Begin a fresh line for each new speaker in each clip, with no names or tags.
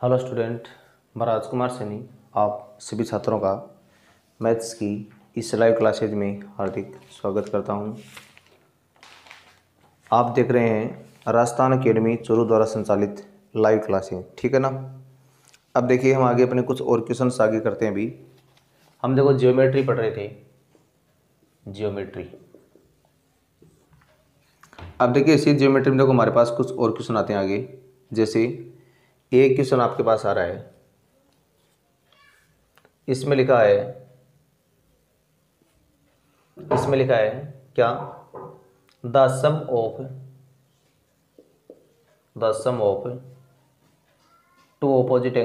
Hello student, मैं राजकुमार सैनी आप सभी छात्रों का मैथ्स की इस लाइव क्लासेज में हार्दिक स्वागत करता हूं। आप देख रहे हैं राजस्थान अकेडमी चूरू द्वारा संचालित लाइव क्लासें, ठीक है ना। अब देखिए हम आगे अपने कुछ और क्वेश्चंस आगे करते हैं। अभी हम देखो जियोमेट्री पढ़ रहे थे, जियोमेट्री। अब देखिए इसी जियोमेट्री में देखो हमारे पास कुछ और क्वेश्चन आते हैं आगे। जैसे एक क्वेश्चन आपके पास आ रहा है, इसमें लिखा है क्या, the sum of two opposite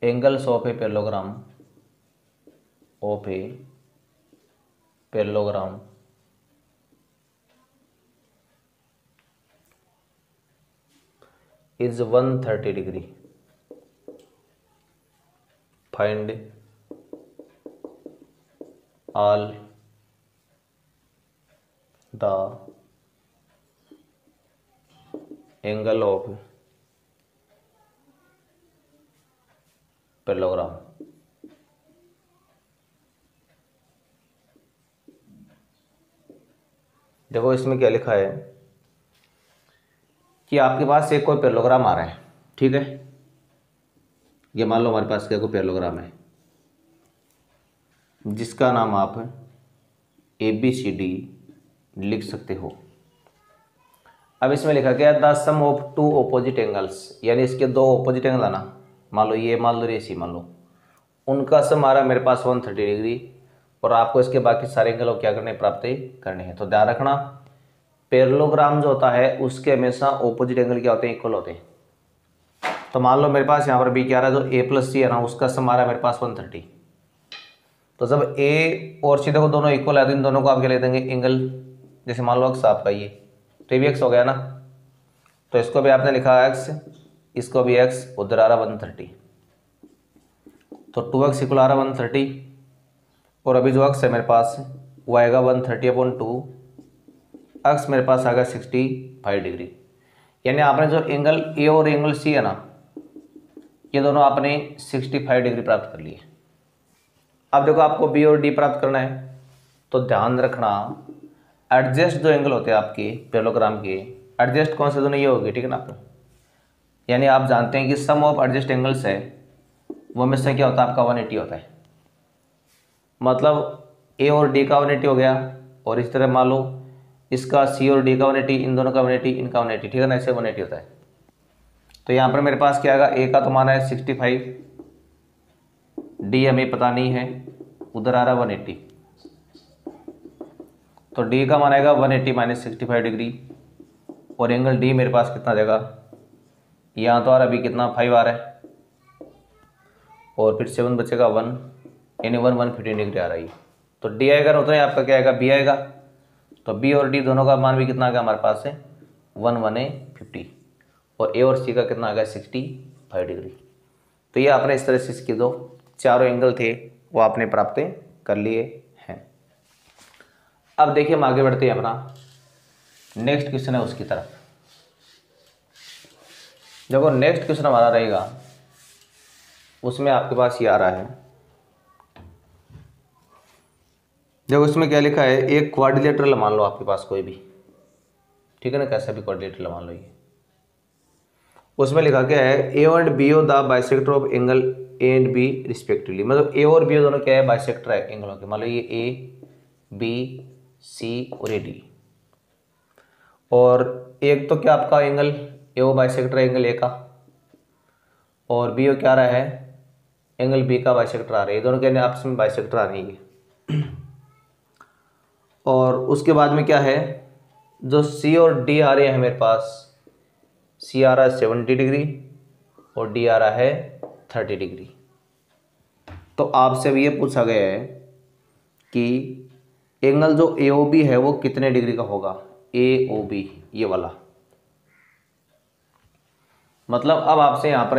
angles of a parallelogram is 130 degree. Find all the angle of parallelogram. देखो इसमें क्या लिखा है कि आपके पास एक कोई पैरेललोग्राम आ रहा है, ठीक है। ये मान लो हमारे पास क्या कोई पैरेललोग्राम है जिसका नाम आप ABCD लिख सकते हो। अब इसमें लिखा गया the sum of two opposite angles, यानी इसके दो ऑपोजिट एंगल आना, मान लो ये मान लो रेसी मान लो, उनका सम आ रहा है मेरे पास 130 डिग्री, और आपको इसके बाकी सारे एंगल क्या करने प्राप्त करने हैं। तो ध्यान रखना पैरेललोग्राम जो होता है उसके हमेशा ऑपोजिट एंगल क्या होते हैं, इक्वल होते हैं। तो मान लो मेरे पास यहाँ पर बी क्या आ रहा है, जो A + C है ना उसका सम आ रहा है मेरे पास 130। तो जब A और C देखो दोनों इक्वल है तो इन दोनों को आप क्या ले देंगे एंगल, जैसे मान लो एक्स आपका ये तो भी एक्स हो गया ना, तो इसको भी आपने लिखा एक्स, इसको भी एक्स, उधर आ रहा 130, तो 2x इक्वल आ रहा 130, और अभी जो एक्स है मेरे पास वो आएगा 130/2, एक्स मेरे पास आ गया 65 डिग्री। यानी आपने जो एंगल A और एंगल C है ना, ये दोनों आपने 65 डिग्री प्राप्त कर लिए। अब देखो आपको B और D प्राप्त करना है, तो ध्यान रखना एडजस्ट जो एंगल होते हैं आपके पैरेललोग्राम के, एडजस्ट कौन से दोनों ये होगी, ठीक है ना आपको। यानी आप जानते हैं कि सम ऑफ एडजस्ट एंगल्स है वो हमेशा क्या होता है आपका 180 होता है। मतलब A और D का 180 हो गया, और इस तरह मान लो इसका C और D का 180, इन दोनों का 180, इनका 180, ठीक है ना, ऐसे 180 होता है। तो यहाँ पर मेरे पास क्या आएगा, A का तो माना है 65, D हमें पता नहीं है, उधर आ रहा 180, तो D का मान आएगा 180 - 65 डिग्री, और एंगल D मेरे पास कितना देगा, यहाँ तो आ रहा अभी कितना 5 आ रहा है, और फिर 7 बचेगा 1, यानी 115 डिग्री आ रही है। तो D आएगा ना, उतना ही आपका क्या आएगा B आएगा। तो B और D दोनों का मान भी कितना आ गया हमारे पास है 150, और A और C का कितना आ गया 65 डिग्री। तो ये आपने इस तरह से इसके दो चारों एंगल थे वो आपने प्राप्त कर लिए हैं। अब देखिए हम आगे बढ़ते हैं, अपना नेक्स्ट क्वेश्चन है उसकी तरफ। देखो नेक्स्ट क्वेश्चन हमारा रहेगा, उसमें आपके पास ये आ रहा है, देखो इसमें क्या लिखा है, एक क्वाड्रिलेटरल मान लो आपके पास कोई भी, ठीक है ना, कैसा भी क्वाड्रिलेटरल मान लो ये, उसमें लिखा क्या है A और B the bisector of angle A and B respectively. मतलब A और B दोनों क्या है, बाइसेक्टर है एंगलों के। मान लो ये A B C और ये D, और एक तो क्या आपका एंगल A वो बाइसेक्टर है एंगल A का, और B वो क्या आ रहा है एंगल B का बाइसेक्टर आ रहा है, ये दोनों क्या आपस में बाइसेक्टर आ रही है। और उसके बाद में क्या है, जो C और D आ रहे हैं मेरे पास, C आ रहा है 70 डिग्री और D आ रहा है 30 डिग्री। तो आपसे अब ये पूछा गया है कि एंगल जो AOB है वो कितने डिग्री का होगा, AOB ये वाला। मतलब अब आपसे यहाँ पर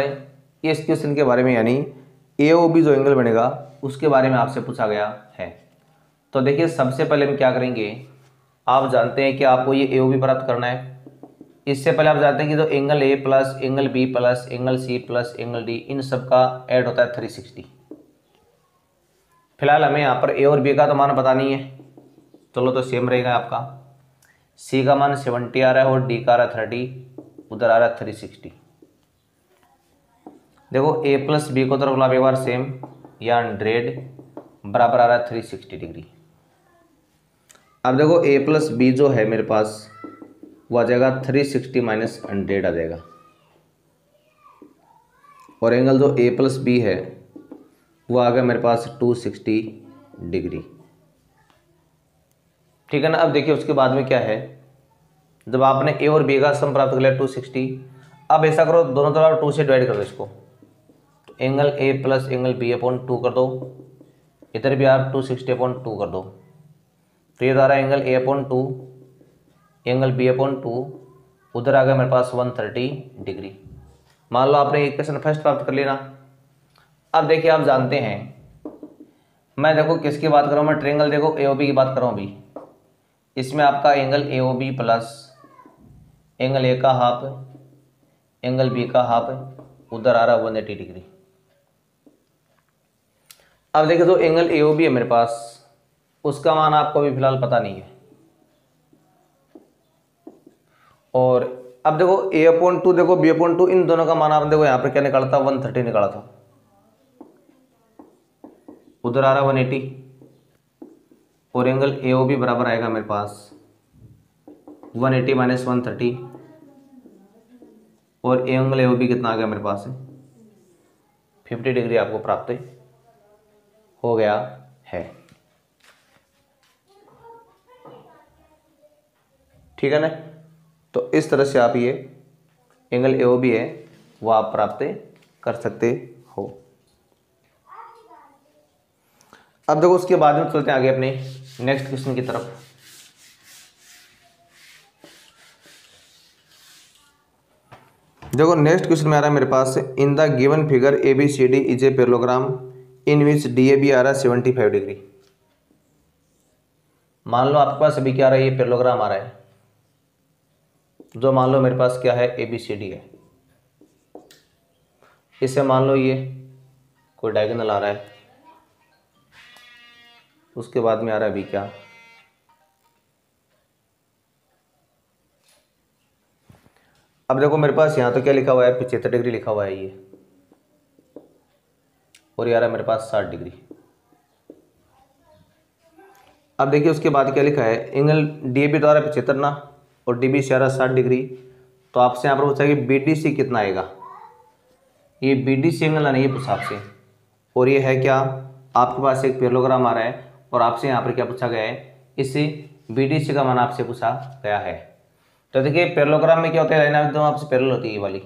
इस क्वेश्चन के बारे में, यानी AOB जो एंगल बनेगा उसके बारे में आपसे पूछा गया है। तो देखिए सबसे पहले हम क्या करेंगे, आप जानते हैं कि आपको ये AOB प्राप्त करना है, इससे पहले आप जानते हैं कि जो angle A plus angle B plus angle C plus angle D, इन सब का ऐड होता है 360। फिलहाल हमें यहाँ पर ए और बी का तो मान पता नहीं है, चलो तो सेम रहेगा आपका। सी का मान 70 आ रहा है और डी का आ रहा है 30, उधर आ रहा है 360। देखो ए प्लस बी को तरफ ला एक बार सेम, या 100 बराबर आ रहा है 360 डिग्री। अब देखो ए प्लस बी जो है मेरे पास वो आ जाएगा 360 माइनस 100 आ जाएगा, और एंगल जो ए प्लस बी है वो आ गया मेरे पास 260 डिग्री। ठीक है ना। अब देखिए उसके बाद में क्या है, जब आपने ए और बी का सम प्राप्त कर लिया 260, अब ऐसा करो दोनों तरफ 2 से डिवाइड कर दो इसको, तो angle A plus angle B upon 2 कर दो, इधर भी आप 260 अपॉन 2 कर दो, तो ये द्वारा angle A upon 2 angle B upon 2, उधर आ गया मेरे पास 130 डिग्री। मान लो आपने इक्वेशन फर्स्ट प्राप्त कर लेना। अब देखिए आप जानते हैं, मैं देखो किसकी बात कर रहा हूँ, मैं ट्रायंगल देखो ए ओ बी की बात कर रहा हूँ अभी। इसमें आपका angle A O B plus angle A का हाफ एंगल बी का हाफ, उधर आ रहा है 180 डिग्री। अब देखिए जो एंगल ए ओ बी है मेरे पास, उसका मान आपको अभी फिलहाल पता नहीं है, और अब देखो ए अपॉन 2 देखो बी अपॉन 2, इन दोनों का मान आप देखो यहाँ पर क्या निकाला था, 130 निकाला था, उधर आ रहा 180, और एंगल ए ओ बी बराबर आएगा मेरे पास 180 माइनस 130, और एंगल ए ओ बी कितना आ गया मेरे पास है 50 डिग्री आपको प्राप्त हो गया है। ठीक है ना। तो इस तरह से आप ये एंगल ए ओ बी है वो आप प्राप्त कर सकते हो। अब देखो उसके बाद में चलते हैं आगे अपने नेक्स्ट क्वेश्चन की तरफ। देखो नेक्स्ट क्वेश्चन में आ रहा है मेरे पास, in the given figure A B C D is a parallelogram in which D A B आ रहा है 75 डिग्री। मान लो आपके पास अभी क्या आ रहा है, ये पैरेललोग्राम आ रहा है, जो मान लो मेरे पास क्या है ए बी सी डी है। इससे मान लो ये कोई डायगोनल आ रहा है, उसके बाद में आ रहा है अभी क्या, अब देखो मेरे पास यहाँ तो क्या लिखा हुआ है 75 डिग्री लिखा हुआ है ये, और ये आ रहा है मेरे पास 60 डिग्री। अब देखिए उसके बाद क्या लिखा है, एंगल डी ए बी द्वारा 75 ना, और डी बी से आ रहा है 60 डिग्री। तो आपसे यहाँ पर पूछा कि बी डी सी कितना आएगा, ये बी डी सी एंगल नहीं है पूछा आपसे, और ये है क्या, आपके पास एक पैरेललोग्राम आ रहा है, और आपसे यहाँ पर क्या पूछा गया है, इससे बी डी सी का मान आपसे पूछा गया है। तो देखिए पैरेललोग्राम में क्या होता है, लाइन दोनों आपसे पैरेलल होती है ये वाली,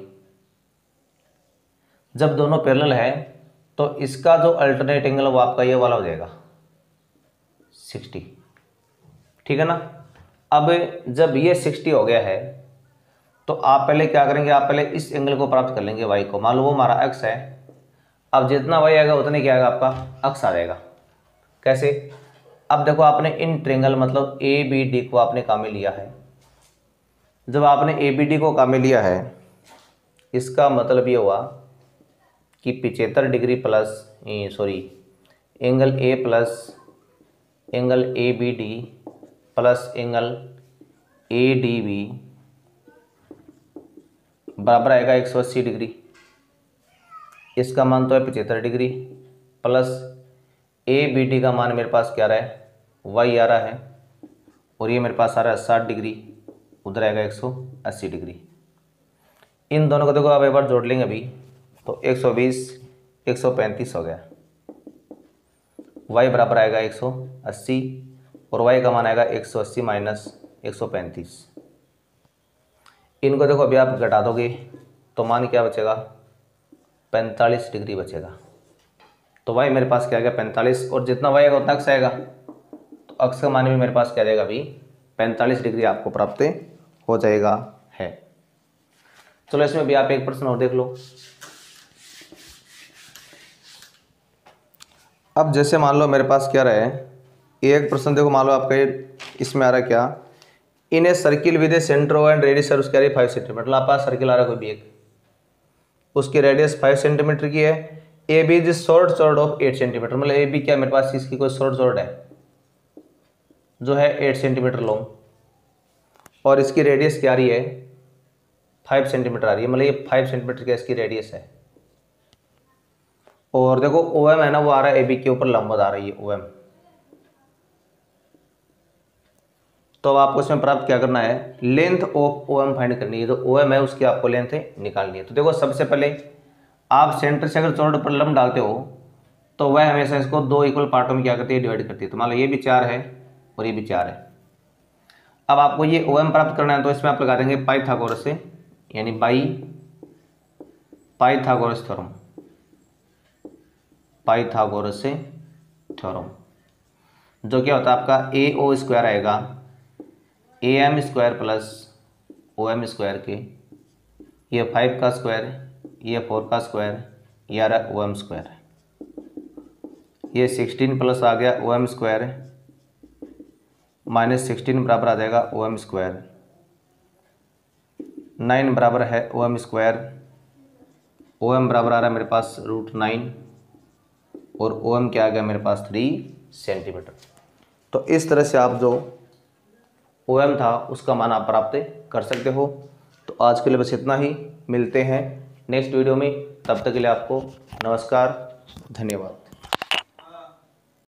जब दोनों पैरेलल है तो इसका जो अल्टरनेट एंगल वो आपका ये वाला हो जाएगा 60। ठीक है ना। अब जब ये 60 हो गया है तो आप पहले क्या करेंगे, आप पहले इस एंगल को प्राप्त कर लेंगे y को, मान लो वो हमारा x है। अब जितना y आएगा उतने क्या आएगा, आपका x आ जाएगा। कैसे, अब देखो आपने इन ट्रायंगल मतलब ए बी डी को आपने काम में लिया है। जब आपने ए बी डी को काम में लिया है, इसका मतलब ये हुआ कि 75 degree plus angle A plus angle A B D plus angle A D B बराबर आएगा 180 डिग्री। इसका मान तो है 75 degree, plus A B D का मान मेरे पास क्या आ रहा है, वाई आ रहा है, और ये मेरे पास आ रहा है 60 डिग्री, उधर आएगा 180 डिग्री। इन दोनों को देखो आप एक बार जोड़ लेंगे अभी, तो 120 135 हो गया। y बराबर आएगा 180, और y का मान आएगा 180 माइनस 135। इनको देखो अभी आप घटा दोगे तो मान क्या बचेगा, 45 डिग्री बचेगा। तो y मेरे पास क्या आ गया 45, और जितना y आएगा उतना अक्स आएगा, तो अक्स का मान भी मेरे पास क्या जाएगा अभी 45 डिग्री आपको प्राप्त हो जाएगा है। चलो इसमें भी आप एक प्रश्न और देख लो। अब जैसे मान लो मेरे पास क्या रहा है, एक प्रश्न देखो, मान लो आपका ये इसमें आ रहा है क्या, in a circle with a centre and radius उसकी आ रही 5 सेंटीमीटर, मतलब आपका सर्किल आ रहा है कोई भी एक, उसकी रेडियस 5 सेंटीमीटर की है। A B is short chord of 8 centimetre, मतलब ए बी क्या मेरे पास इसकी कोई शॉर्ट सॉर्ड है जो है 8 सेंटीमीटर लॉन्ग, और इसकी रेडियस क्या आ रही है 5 सेंटीमीटर आ रही है, मतलब ये 5 सेंटीमीटर की इसकी रेडियस है। और देखो ओ एम है ना, वो आ रहा है ए बी के ऊपर लंबवत आ रही है ओ एम। तो अब आपको इसमें प्राप्त क्या करना है, length of O M find करनी है। तो ओ एम है उसकी आपको लेंथ निकालनी है। तो देखो सबसे पहले आप सेंटर से अगर चौड़े पर लंब डालते हो तो वह हमेशा इसको 2 इक्वल पार्टों में क्या करती है, डिवाइड करती है। तो मान लो ये भी 4 है और ये भी 4 है। अब आपको ये ओ एम प्राप्त करना है, तो इसमें आप लगा देंगे पाइथागोरस से, यानी बाई पाइथागोरस थ्योरम, पाइथागोरस से थ्योरम, जो क्या होता है आपका ए ओ स्क्वायर आएगा A M square plus O M square के, ये 5 का स्क्वायर, ये 4 का स्क्वायर, ये आ रहा ओ एम स्क्वायर, ये 16 प्लस आ गया ओ एम स्क्वायर माइनस 16 बराबर आ जाएगा ओ एम स्क्वायर, 9 बराबर है O M square, O M बराबर आ रहा है मेरे पास √9 और ओ एम क्या आ गया मेरे पास 3 सेंटीमीटर। तो इस तरह से आप जो ओ एम था उसका मान आप प्राप्त कर सकते हो। तो आज के लिए बस इतना ही, मिलते हैं नेक्स्ट वीडियो में, तब तक के लिए आपको नमस्कार, धन्यवाद।